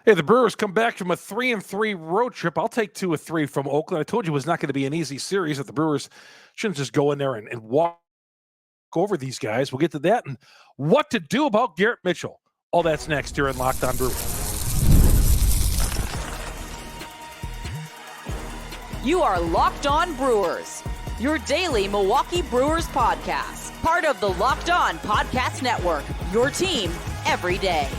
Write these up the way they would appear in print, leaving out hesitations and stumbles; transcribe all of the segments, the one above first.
Hey, the Brewers come back from a 3-3 road trip. I'll take 2 of 3 from Oakland. I told you it was not going to be an easy series, that the Brewers shouldn't just go in there and walk over these guys. We'll get to that and what to do about Garrett Mitchell. All that's next here in Locked On Brewers. You are Locked On Brewers, your daily Milwaukee Brewers podcast. Part of the Locked On Podcast Network, your team every day.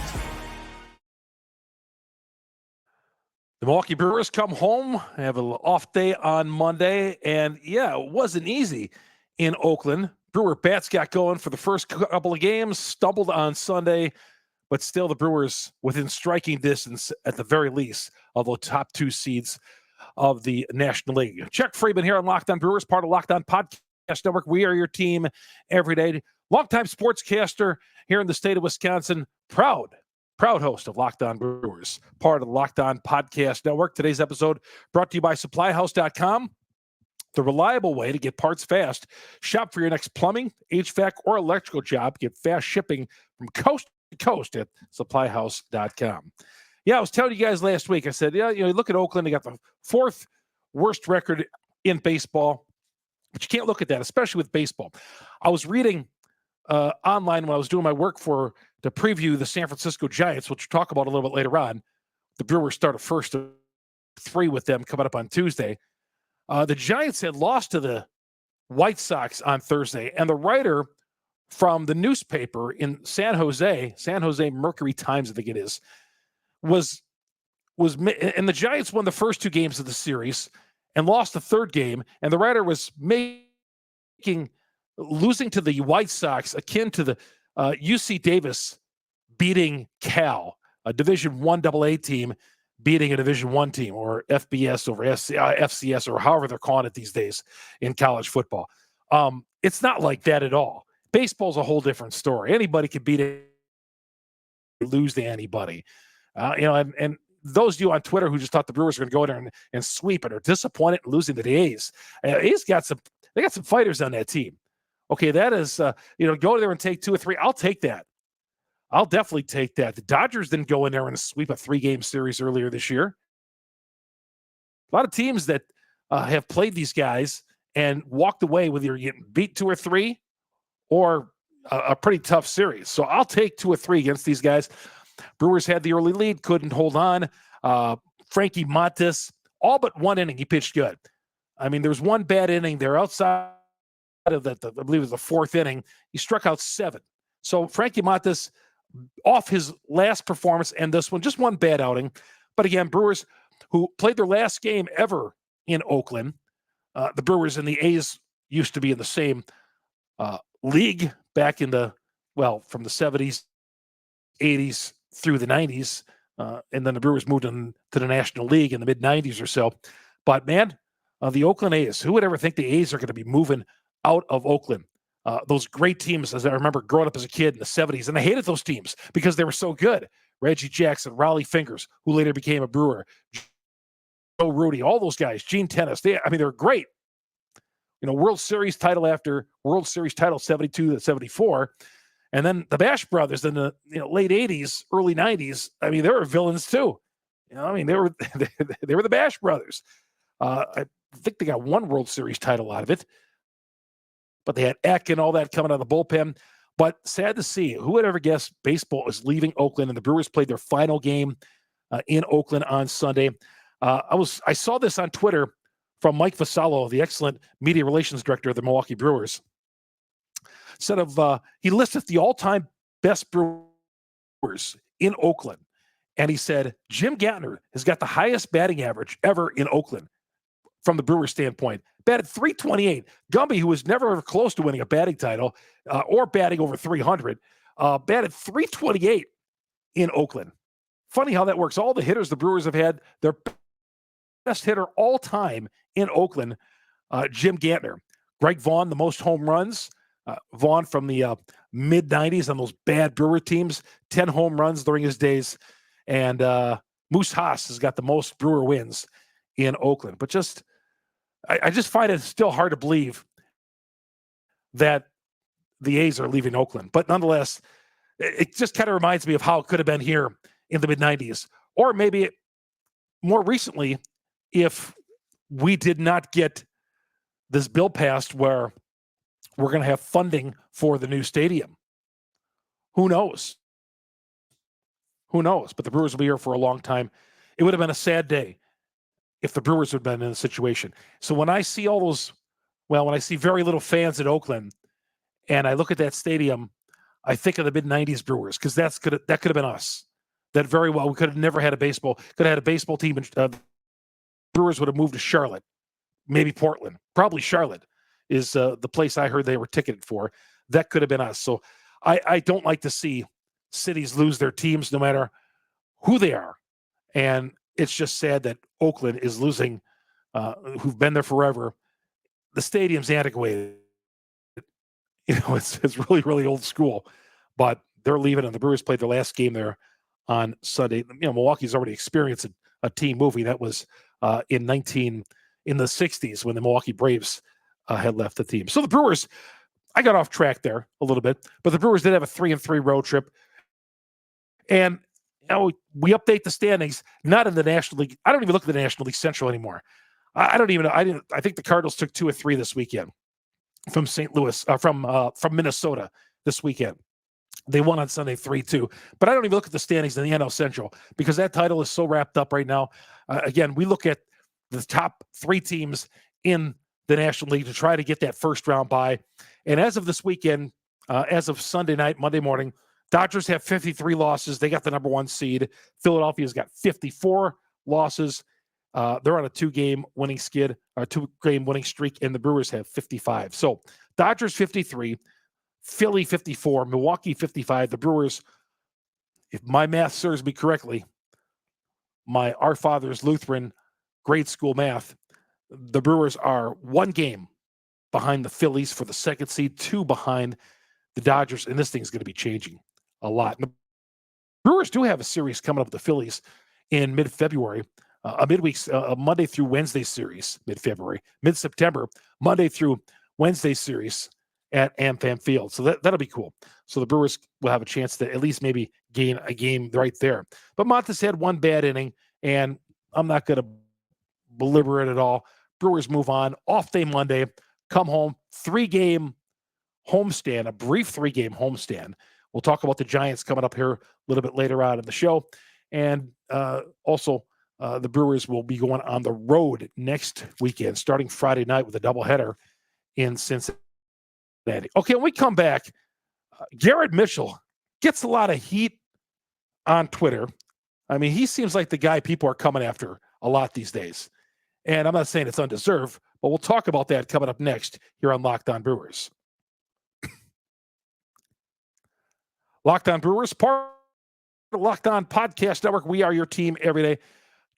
The Milwaukee Brewers come home, have an off day on Monday, and yeah, it wasn't easy in Oakland. Brewer bats got going for the first couple of games, stumbled on Sunday, but still the Brewers within striking distance at the very least of the top 2 seeds of the National League. Chuck Freeman here on Locked On Brewers, part of Locked On Podcast Network. We are your team every day. Longtime sportscaster here in the state of Wisconsin, proud host of Locked On Brewers, part of the Locked On Podcast Network. Today's episode brought to you by SupplyHouse.com, the reliable way to get parts fast. Shop for your next plumbing, HVAC, or electrical job. Get fast shipping from coast to coast at SupplyHouse.com. Yeah, I was telling you guys last week, I said, you look at Oakland, they got the 4th worst record in baseball, but you can't look at that, especially with baseball. I was reading online when I was doing my work to preview the San Francisco Giants, which we'll talk about a little bit later on. The Brewers start a first of 3 with them coming up on Tuesday. The Giants had lost to the White Sox on Thursday, and the writer from the newspaper in San Jose Mercury Times, I think it is, and the Giants won the first 2 games of the series and lost the 3rd game, and the writer was losing to the White Sox akin to the UC Davis beating Cal, a Division I AA team beating a Division I team, or FBS over FCS, or however they're calling it these days in college football. It's not like that at all. Baseball's a whole different story. Anybody can beat it, lose to anybody. And those of you on Twitter who just thought the Brewers were going to go in there and sweep it, are disappointed in losing to the A's. A's got some fighters on that team. Okay, that is, go there and take 2 or 3. I'll take that. I'll definitely take that. The Dodgers didn't go in there and sweep a 3-game series earlier this year. A lot of teams that have played these guys and walked away with either getting beat 2 or 3 or a pretty tough series. So I'll take 2 or 3 against these guys. Brewers had the early lead, couldn't hold on. Frankie Montas, all but 1 inning, he pitched good. I mean, there was 1 bad inning there outside of that, I believe it was the 4th inning. He struck out 7. So Frankie Montas, off his last performance and this one, just 1 bad outing. But again, Brewers, who played their last game ever in Oakland, the Brewers and the A's used to be in the same league back in from the 70s, 80s through the 90s. And then the Brewers moved into the National League in the mid-90s or so. But man, the Oakland A's, who would ever think the A's are going to be moving out of Oakland? Those great teams, as I remember growing up as a kid in the 70s, and I hated those teams because they were so good. Reggie Jackson, Raleigh Fingers, who later became a Brewer, Joe Rudy, all those guys, Gene Tennis. They're great. World Series title after World Series title, 72 to 74. And then the Bash Brothers in the late 80s, early 90s, they were villains too. They were they were the Bash Brothers. I think they got 1 World Series title out of it. But they had Eck and all that coming out of the bullpen. But sad to see, who would ever guess baseball is leaving Oakland, and the Brewers played their final game in Oakland on Sunday. I saw this on Twitter from Mike Vassallo, the excellent media relations director of the Milwaukee Brewers. He listed the all-time best Brewers in Oakland, and he said Jim Gantner has got the highest batting average ever in Oakland from the Brewers standpoint. Batted .328. Gumby, who was never ever close to winning a batting title or batting over 300, batted .328 in Oakland. Funny how that works. All the hitters the Brewers have had, their best hitter all time in Oakland, Jim Gantner. Greg Vaughn, the most home runs. Vaughn from the mid-90s on those bad Brewer teams, 10 home runs during his days. And Moose Haas has got the most Brewer wins in Oakland. But I just find it still hard to believe that the A's are leaving Oakland. But nonetheless, it just kind of reminds me of how it could have been here in the mid-90s Or maybe more recently, if we did not get this bill passed where we're going to have funding for the new stadium. Who knows? Who knows? But the Brewers will be here for a long time. It would have been a sad day if the Brewers had been in a situation. So when I see all those, when I see very little fans at Oakland, and I look at that stadium, I think of the mid-'90s Brewers, because that could have been us. That very well, we could have never had a baseball. Could have had a baseball team, and Brewers would have moved to Charlotte, maybe Portland. Probably Charlotte is the place I heard they were ticketed for. That could have been us. So I don't like to see cities lose their teams, no matter who they are. And it's just sad that Oakland is losing, who've been there forever. The stadium's antiquated. It's really, really old school, but they're leaving, and the Brewers played their last game there on Sunday. Milwaukee's already experienced a team movie that was in the 60s when the Milwaukee Braves had left the team. So the Brewers, I got off track there a little bit, but the Brewers did have a 3-3 road trip. And we update the standings, not in the National League. I don't even look at the National League Central anymore. I don't even know. I think the Cardinals took 2 or 3 this weekend from St. Louis, from Minnesota this weekend. They won on Sunday 3-2. But I don't even look at the standings in the NL Central, because that title is so wrapped up right now. Again, we look at the top 3 teams in the National League to try to get that first round bye. And as of this weekend, as of Sunday night, Monday morning, Dodgers have 53 losses. They got the number 1 seed. Philadelphia's got 54 losses. They're on a 2-game winning skid, or 2-game winning streak, and the Brewers have 55. So Dodgers 53, Philly 54, Milwaukee 55. The Brewers, if my math serves me correctly, our father's Lutheran grade school math, the Brewers are 1 game behind the Phillies for the 2nd seed, 2 behind the Dodgers, and this thing's going to be changing a lot. And the Brewers do have a series coming up with the Phillies in mid-February, a Monday through Wednesday series, mid-February, mid-September, Monday through Wednesday series at AmFam Field. So that'll be cool. So the Brewers will have a chance to at least maybe gain a game right there. But Montes had 1 bad inning, and I'm not going to belabor it at all. Brewers move on. Off day Monday, come home, 3-game homestand, a brief 3-game homestand. We'll talk about the Giants coming up here a little bit later on in the show. And also, the Brewers will be going on the road next weekend, starting Friday night with a doubleheader in Cincinnati. Okay, when we come back, Garrett Mitchell gets a lot of heat on Twitter. I mean, he seems like the guy people are coming after a lot these days. And I'm not saying it's undeserved, but we'll talk about that coming up next here on Locked On Brewers. Locked On Brewers, part of the Locked On Podcast Network. We are your team every day.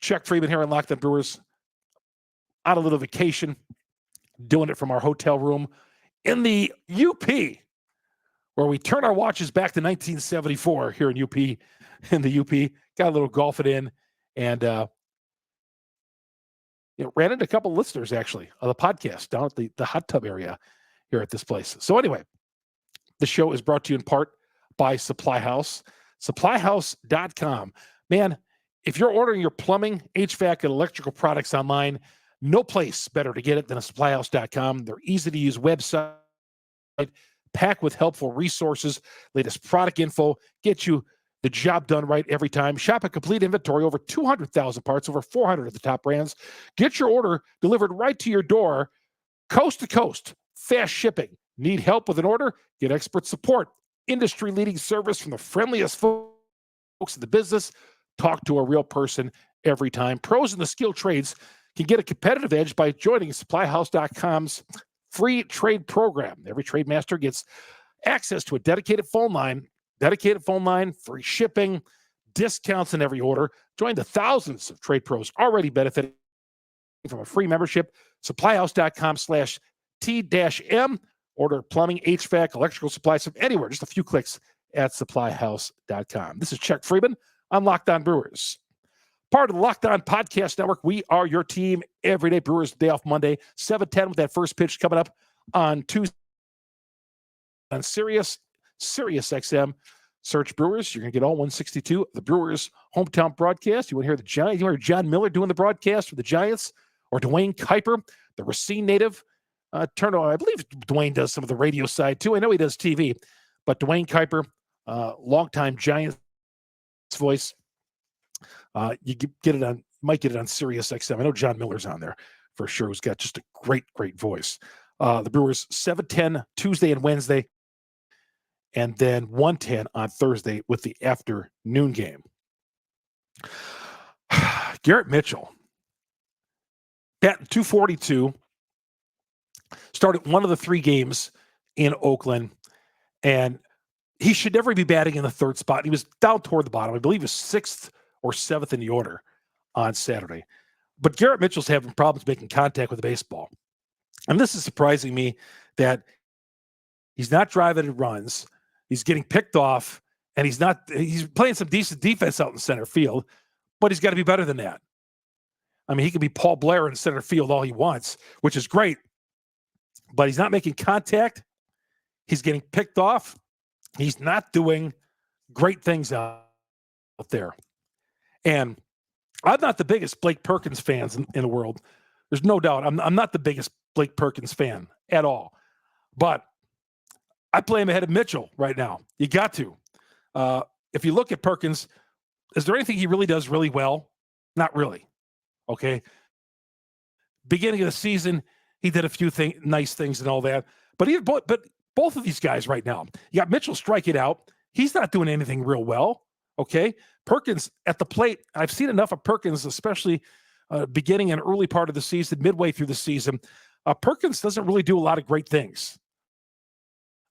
Chuck Freeman here on Locked On Brewers. On a little vacation, doing it from our hotel room in the UP, where we turn our watches back to 1974 here in UP. In the UP, got a little golfing in, and ran into a couple of listeners actually of the podcast down at the hot tub area here at this place. So anyway, the show is brought to you in part by SupplyHouse. SupplyHouse.com. Man, if you're ordering your plumbing, HVAC, and electrical products online, no place better to get it than a SupplyHouse.com. They're easy to use website, packed with helpful resources, latest product info, get you the job done right every time. Shop a complete inventory, over 200,000 parts, over 400 of the top brands. Get your order delivered right to your door, coast to coast, fast shipping. Need help with an order? Get expert support. Industry-leading service from the friendliest folks in the business. Talk to a real person every time. Pros in the skilled trades can get a competitive edge by joining SupplyHouse.com's free trade program. Every trade master gets access to a dedicated phone line, free shipping, discounts in every order. Join the thousands of trade pros already benefiting from a free membership. SupplyHouse.com/T-M. Order plumbing, HVAC, electrical supplies from anywhere. Just a few clicks at SupplyHouse.com. This is Chuck Freeman on Locked On Brewers. Part of the Locked On Podcast Network. We are your team every day. Brewers day off Monday, 7:10 with that first pitch coming up on Tuesday on Sirius XM. Search Brewers. You're going to get all 162 of the Brewers hometown broadcast. You want to hear the Giants? You want to hear John Miller doing the broadcast for the Giants, or Dwayne Kuiper, the Racine native? Turn on. I believe Dwayne does some of the radio side too. I know he does TV, but Dwayne Kuiper, longtime Giants voice. You get it on, might get it on Sirius XM. I know John Miller's on there for sure, who's got just a great voice. The Brewers 7:10 Tuesday and Wednesday, and then 1:10 on Thursday with the afternoon game. Garrett Mitchell, batting .242, started one of the 3 games in Oakland, and he should never be batting in the 3rd spot. He was down toward the bottom. I believe he was 6th or 7th in the order on Saturday. But Garrett Mitchell's having problems making contact with the baseball. And this is surprising me that he's not driving in runs. He's getting picked off, and he's playing some decent defense out in center field, but he's got to be better than that. I mean, he can be Paul Blair in center field all he wants, which is great, but he's not making contact. He's getting picked off. He's not doing great things out there. And I'm not the biggest Blake Perkins fans in the world. There's no doubt. I'm not the biggest Blake Perkins fan at all. But I play him ahead of Mitchell right now. You got to. If you look at Perkins, is there anything he really does really well? Not really. Okay. Beginning of the season, he did a few nice things and all that. But both of these guys right now, you got Mitchell striking out. He's not doing anything real well. Okay. Perkins at the plate. I've seen enough of Perkins, especially beginning and early part of the season, midway through the season. Perkins doesn't really do a lot of great things.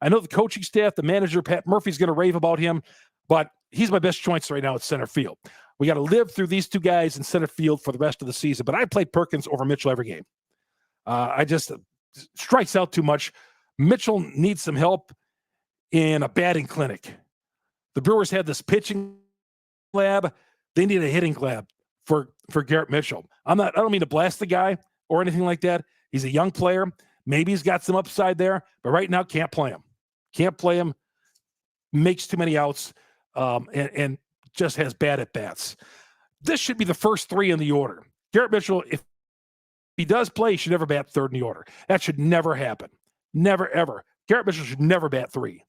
I know the coaching staff, the manager, Pat Murphy's going to rave about him, but he's my best choice right now at center field. We got to live through these 2 guys in center field for the rest of the season, but I play Perkins over Mitchell every game. I just strikes out too much. Mitchell needs some help in a batting clinic. The Brewers had this pitching lab. They need a hitting lab for Garrett Mitchell. I don't mean to blast the guy or anything like that. He's a young player. Maybe he's got some upside there, but right now can't play him. Can't play him. Makes too many outs, and just has bad at bats. This should be the first 3 in the order. Garrett Mitchell, if he does play, he should never bat 3rd in the order. That should never happen. Never, ever. Garrett Mitchell should never bat 3. In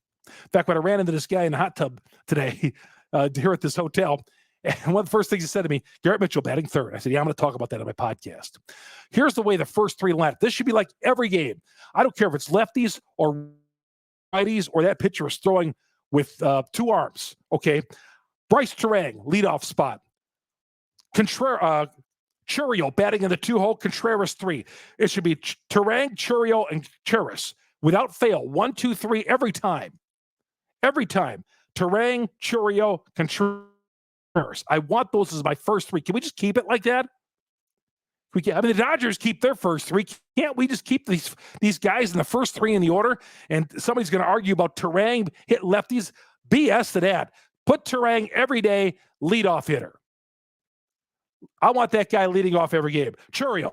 fact, when I ran into this guy in the hot tub today here at this hotel, and one of the first things he said to me, Garrett Mitchell batting 3rd. I said, yeah, I'm going to talk about that on my podcast. Here's the way the first 3 line. This should be like every game. I don't care if it's lefties or righties or that pitcher is throwing with 2 arms. Okay. Bryce Terang, leadoff spot. Churio batting in the 2-hole, Contreras 3. It should be Terang, Churio, and Cheris without fail. 1, 2, 3 every time. Every time. Terang, Churio, Contreras. I want those as my first 3. Can we just keep it like that? The Dodgers keep their first 3. Can't we just keep these guys in the first 3 in the order? And somebody's going to argue about Terang hit lefties. BS to that. Put Terang every day, leadoff hitter. I want that guy leading off every game. Churio,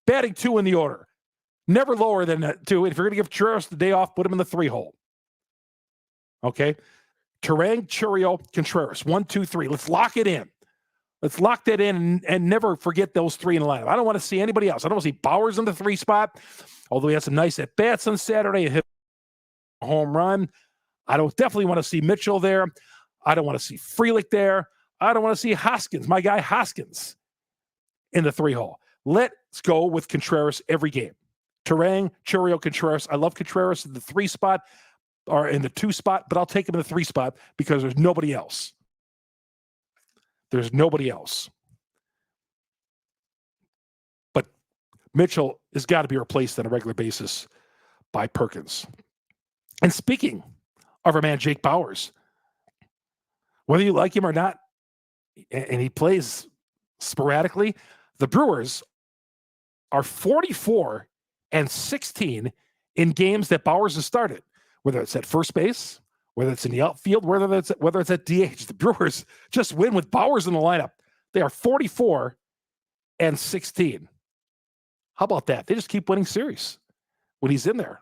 batting 2 in the order. Never lower than 2. If you're going to give Churio the day off, put him in the 3-hole. Okay? Terang, Churio, Contreras. 1, 2, 3. Let's lock it in. Let's lock that in and never forget those 3 in the lineup. I don't want to see anybody else. I don't want to see Bowers in the 3 spot, although he had some nice at-bats on Saturday and hit a home run. I don't definitely want to see Mitchell there. I don't want to see Frelick there. I don't want to see Hoskins, my guy Hoskins, in the 3-hole. Let's go with Contreras every game. Terang, Churio, Contreras. I love Contreras in the 3 spot or in the 2 spot, but I'll take him in the 3 spot because there's nobody else. There's nobody else. But Mitchell has got to be replaced on a regular basis by Perkins. And speaking of our man Jake Bauers, whether you like him or not, and he plays sporadically, the Brewers are 44-16 in games that Bauers has started, whether it's at first base, whether it's in the outfield, whether it's at DH. The Brewers just win with Bauers in the lineup. They are 44-16. How about that? They just keep winning series when he's in there.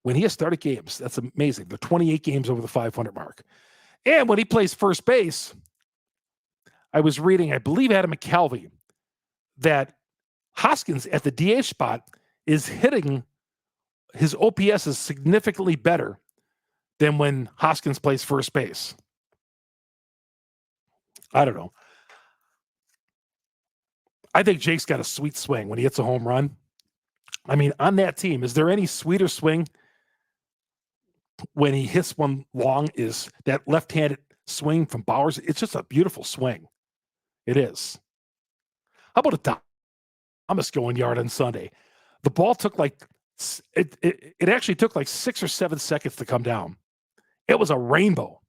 when he has started games, that's amazing. They're 28 games over the 500 mark. And when he plays first base, I was reading, I believe Adam McCalvey, that Hoskins at the DH spot is hitting, his OPS is significantly better than when Hoskins plays first base. I don't know. I think Jake's got a sweet swing when he hits a home run. I mean, on that team, is there any sweeter swing when he hits one long? Is that left-handed swing from Bowers? It's just a beautiful swing. It is. How about a Thomas going yard on Sunday? The ball took it actually took like 6 or 7 seconds to come down. It was a rainbow.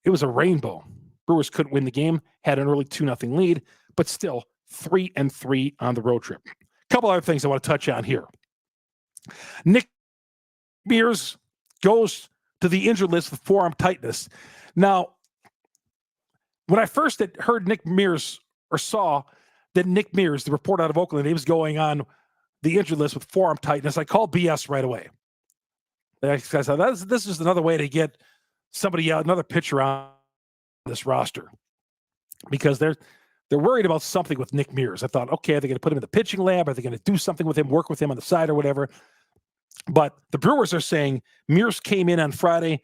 It was a rainbow. Brewers couldn't win the game, had an early 2-0 lead, but still 3-3 on the road trip. A couple other things I want to touch on here. Nick Mears goes to the injured list with forearm tightness. Now, when I first had heard Nick Mears, or saw that Nick Mears, the report out of Oakland, he was going on the injured list with forearm tightness, I called BS right away. I said, this is another way to get somebody out, another pitcher on this roster, because they're worried about something with Nick Mears. I thought, okay, are they going to put him in the pitching lab? Are they going to do something with him, work with him on the side or whatever? But the Brewers are saying Mears came in on Friday,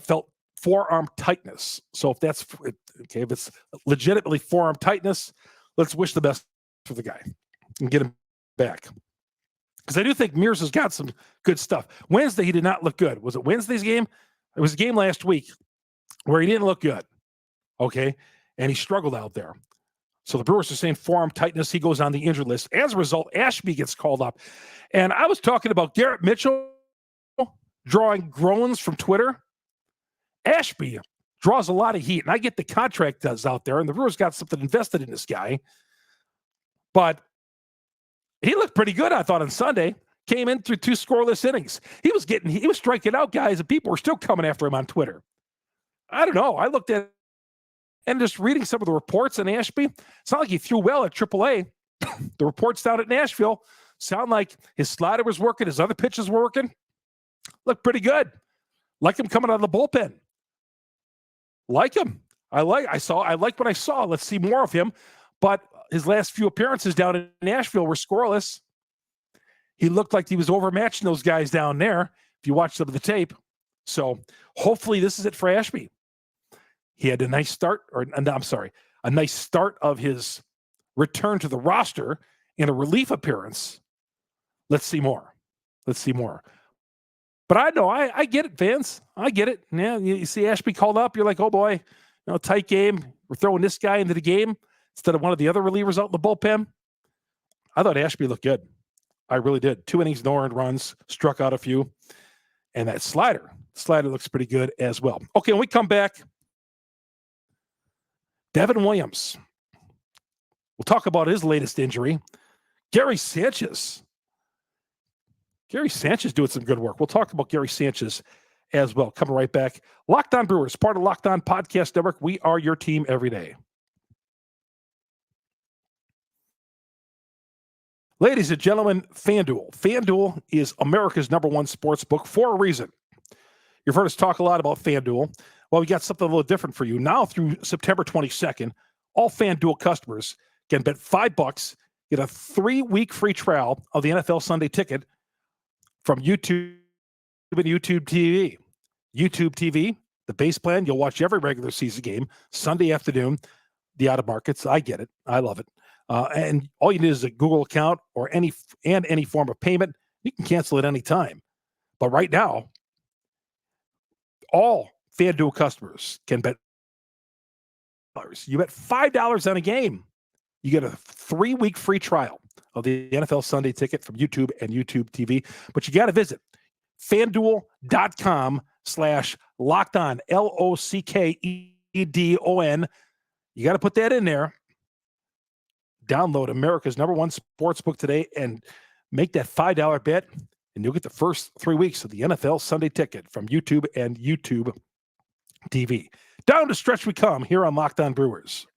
felt forearm tightness. So if that's okay, if it's legitimately forearm tightness, let's wish the best for the guy and get him back. Because I do think Mears has got some good stuff. Wednesday, he did not look good. Was it Wednesday's game? It was a game last week where he didn't look good. Okay. And he struggled out there. So the Brewers are saying forearm tightness. He goes on the injured list. As a result, Ashby gets called up. And I was talking about Garrett Mitchell drawing groans from Twitter. Ashby draws a lot of heat. And I get the contract does out there. And the Brewers got something invested in this guy. But he looked pretty good, I thought, on Sunday. Came in through 2 scoreless innings. He was striking out guys, and people were still coming after him on Twitter. I don't know. I looked at and just reading some of the reports on Ashby, it's not like he threw well at AAA. The reports down at Nashville sound like his slider was working, his other pitches were working. Looked pretty good. Like him coming out of the bullpen. Like him. I like what I saw. Let's see more of him. But his last few appearances down in Nashville were scoreless. He looked like he was overmatching those guys down there, if you watch some of the tape. So hopefully this is it for Ashby. He had a nice start, a nice start of his return to the roster in a relief appearance. Let's see more. But I know, I get it, fans. I get it. Yeah, you see Ashby called up, you're like, oh boy, tight game. We're throwing this guy into the game instead of one of the other relievers out in the bullpen. I thought Ashby looked good. I really did. 2 innings, no earned runs, struck out a few. And that slider looks pretty good as well. Okay, when we come back, Devin Williams. We'll talk about his latest injury. Gary Sanchez doing some good work. We'll talk about Gary Sanchez as well. Coming right back. Locked On Brewers, part of Locked On Podcast Network. We are your team every day. Ladies and gentlemen, FanDuel. FanDuel is America's #1 sports book for a reason. You've heard us talk a lot about FanDuel. Well, we got something a little different for you. Now through September 22nd, all FanDuel customers can bet $5, get a 3-week free trial of the NFL Sunday Ticket from YouTube and YouTube TV. YouTube TV, the base plan, you'll watch every regular season game, Sunday afternoon, the out-of-markets. I get it. I love it. And all you need is a Google account or any form of payment. You can cancel at any time. But right now, all FanDuel customers can bet $5. You bet $5 on a game, you get a 3-week free trial of the NFL Sunday Ticket from YouTube and YouTube TV. But you got to visit FanDuel.com/lockedon, LOCKEDON. You got to put that in there. Download America's #1 sportsbook today and make that $5 bet, and you'll get the first 3 weeks of the NFL Sunday Ticket from YouTube and YouTube TV. Down the stretch we come here on Locked On Brewers.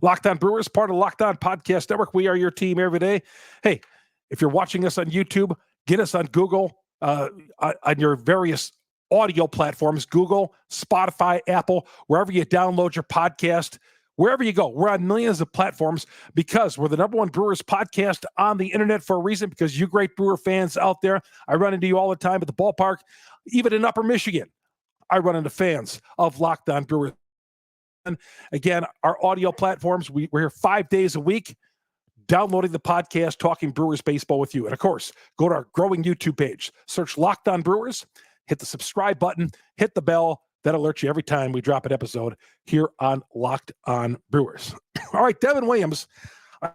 Locked On Brewers, part of Locked On Podcast Network. We are your team every day. Hey, if you're watching us on YouTube, Get us on Google, on your various audio platforms, Google, Spotify, Apple, wherever you download your podcast, wherever you go. We're on millions of platforms because we're the number one Brewers podcast on the internet for a reason, because you great Brewer fans out there, I run into you all the time at the ballpark, even in Upper Michigan. I run into fans of Locked On Brewers. And again, our audio platforms, we're here 5 days a week, downloading the podcast, talking Brewers baseball with you. And of course, go to our growing YouTube page, search Locked On Brewers, hit the subscribe button, hit the bell. That alerts you every time we drop an episode here on Locked On Brewers. All right, Devin Williams. I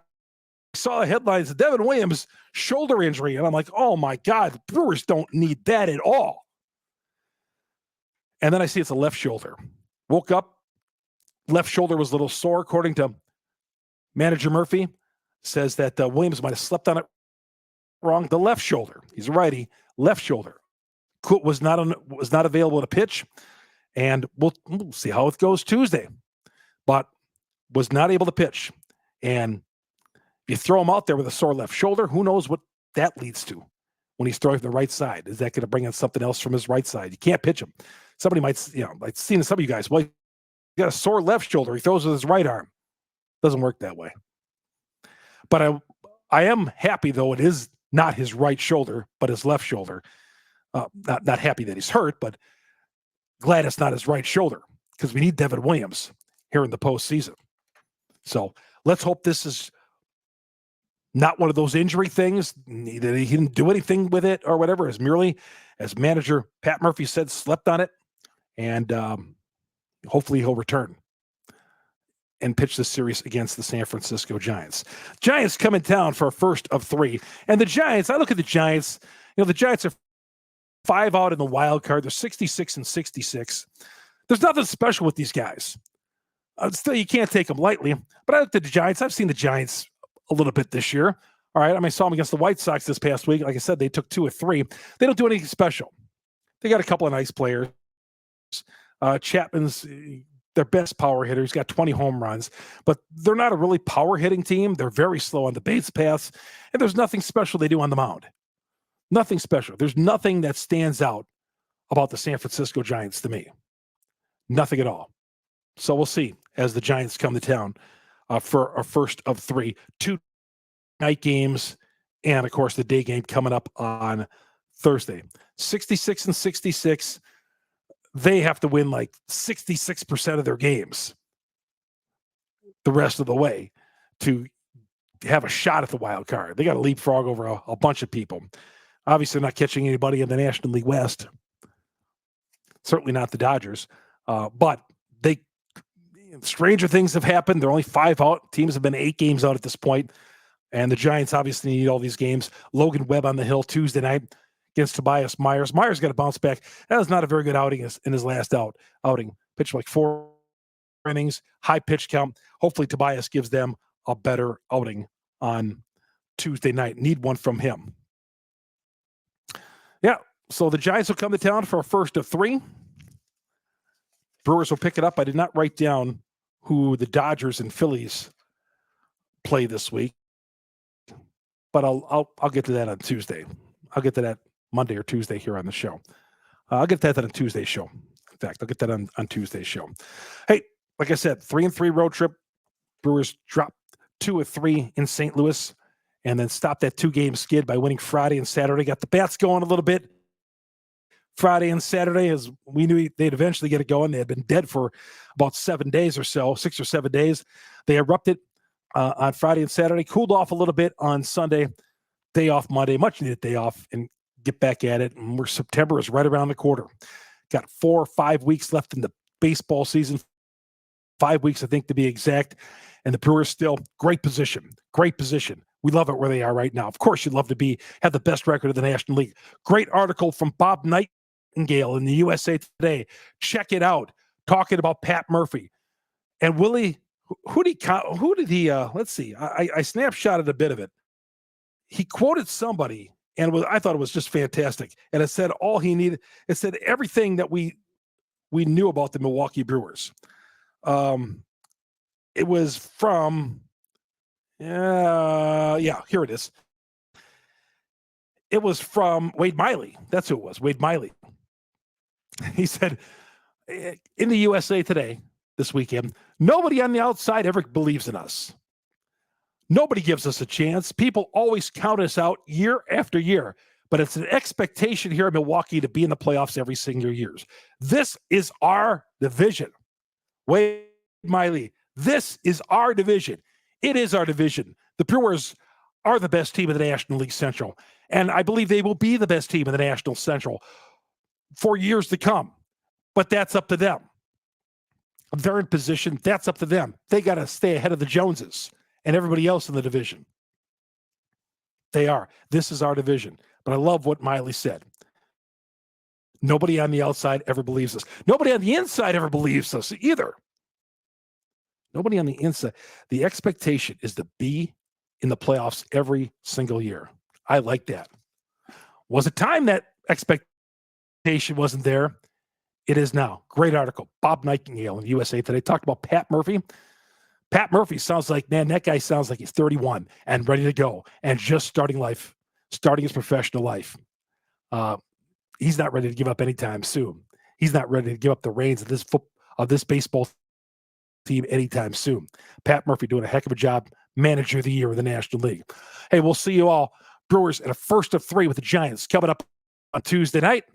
saw the headlines, Devin Williams shoulder injury, and I'm like, oh my God, Brewers don't need that at all. And then I see it's a left shoulder. Woke up, left shoulder was a little sore, according to manager Murphy. Says that Williams might have slept on it wrong. The left shoulder. He's a righty. Left shoulder. Was not available to pitch. And we'll see how it goes Tuesday. But was not able to pitch. And you throw him out there with a sore left shoulder, who knows what that leads to when he's throwing from the right side. Is that going to bring in something else from his right side? You can't pitch him. Somebody might, like seeing some of you guys, well, he got a sore left shoulder. He throws with his right arm. Doesn't work that way. But I am happy, though, it is not his right shoulder, but his left shoulder. Not happy that he's hurt, but glad it's not his right shoulder, because we need Devin Williams here in the postseason. So let's hope this is not one of those injury things, that he didn't do anything with it or whatever. Is merely, as manager Pat Murphy said, slept on it. And hopefully he'll return and pitch this series against the San Francisco Giants. Giants come in town for a first of three. And the Giants, I look at the Giants, the Giants are 5 out in the wild card. They're 66 and 66. There's nothing special with these guys. Still, you can't take them lightly. But I looked at the Giants. I've seen the Giants a little bit this year. All right, I saw them against the White Sox this past week. Like I said, they took 2 of 3. They don't do anything special. They got a couple of nice players. Chapman's their best power hitter. He's got 20 home runs, but they're not a really power hitting team. They're very slow on the base paths, and there's nothing special they do on the mound. Nothing special. There's nothing that stands out about the San Francisco Giants to me. Nothing at all. So we'll see as the Giants come to town for a first of 3, 2 night games, and of course the day game coming up on Thursday. 66 and 66. They have to win like 66% of their games the rest of the way to have a shot at the wild card. They got to leapfrog over a bunch of people. Obviously, not catching anybody in the National League West. Certainly not the Dodgers. But stranger things have happened. They're only 5 out. Teams have been 8 games out at this point. And the Giants obviously need all these games. Logan Webb on the hill Tuesday night against Tobias Myers. Myers got to bounce back. That was not a very good outing in his last outing. Pitched like 4 innings, high pitch count. Hopefully Tobias gives them a better outing on Tuesday night. Need one from him. Yeah, so the Giants will come to town for a first of 3. Brewers will pick it up. I did not write down who the Dodgers and Phillies play this week, but I'll get to that on Tuesday. I'll get to that Monday or Tuesday here on the show. I'll get that on Tuesday's show. In fact, I'll get that on Tuesday's show. Hey, like I said, 3-3 road trip. Brewers dropped 2 of 3 in St. Louis and then stopped that 2-game skid by winning Friday and Saturday. Got the bats going a little bit Friday and Saturday, as we knew they'd eventually get it going. They had been dead for about 7 days or so, 6 or 7 days. They erupted on Friday and Saturday, cooled off a little bit on Sunday, day off Monday, much needed day off, and get back at it. And September is right around the corner. Got 4 or 5 weeks left in the baseball season, 5 weeks, I think, to be exact. And the Brewers still great position. We love it where they are right now. Of course, you'd love to have the best record of the National League. Great article from Bob Nightingale in the USA Today. Check it out. Talking about Pat Murphy and Willie. Who did he? Let's see. I snapshotted a bit of it. He quoted somebody, and I thought it was just fantastic. And it said all he needed. It said everything that we knew about the Milwaukee Brewers. It was from, here it is. It was from Wade Miley. That's who it was, Wade Miley. He said, in the USA Today this weekend, nobody on the outside ever believes in us. Nobody gives us a chance. People always count us out year after year, but it's an expectation here in Milwaukee to be in the playoffs every single year. This is our division. Wade Miley, this is our division. It is our division. The Brewers are the best team in the National League Central, and I believe they will be the best team in the National Central for years to come, but that's up to them. They're in position. That's up to them. They got to stay ahead of the Joneses and everybody else in the division. They are. This is our division. But I love what Miley said. Nobody on the outside ever believes us. Nobody on the inside ever believes us either. Nobody on the inside. The expectation is to be in the playoffs every single year. I like that. Was it time that expectation wasn't there? It is now. Great article. Bob Nightingale in USA Today talked about Pat Murphy. Pat Murphy sounds like, man, that guy sounds like he's 31 and ready to go and just starting his professional life. He's not ready to give up anytime soon. He's not ready to give up the reins of this baseball team anytime soon. Pat Murphy doing a heck of a job, manager of the year in the National League. Hey, we'll see you all, Brewers, in a first of 3 with the Giants coming up on Tuesday night.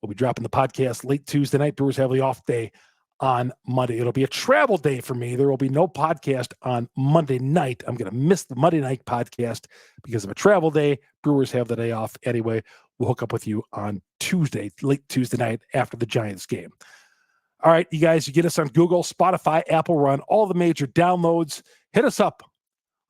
We'll be dropping the podcast late Tuesday night. Brewers have the off day on Monday. It'll be a travel day for me. There will be no podcast on Monday night. I'm going to miss the Monday night podcast because of a travel day. Brewers have the day off anyway. We'll hook up with you on Tuesday, late Tuesday night after the Giants game. All right, you guys, you get us on Google, Spotify, Apple Run, all the major downloads. Hit us up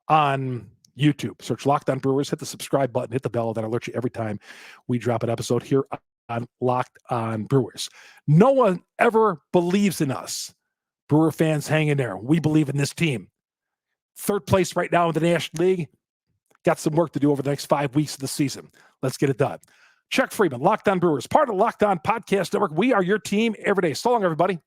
on YouTube. Search Locked On Brewers. Hit the subscribe button. Hit the bell. That'll alert you every time we drop an episode here on Locked On Brewers. No one ever believes in us. Brewer fans, hang in there. We believe in this team. Third place right now in the National League. Got some work to do over the next 5 weeks of the season. Let's get it done. Chuck Freeman, Locked On Brewers, part of the Locked On Podcast Network. We are your team every day. So long, everybody.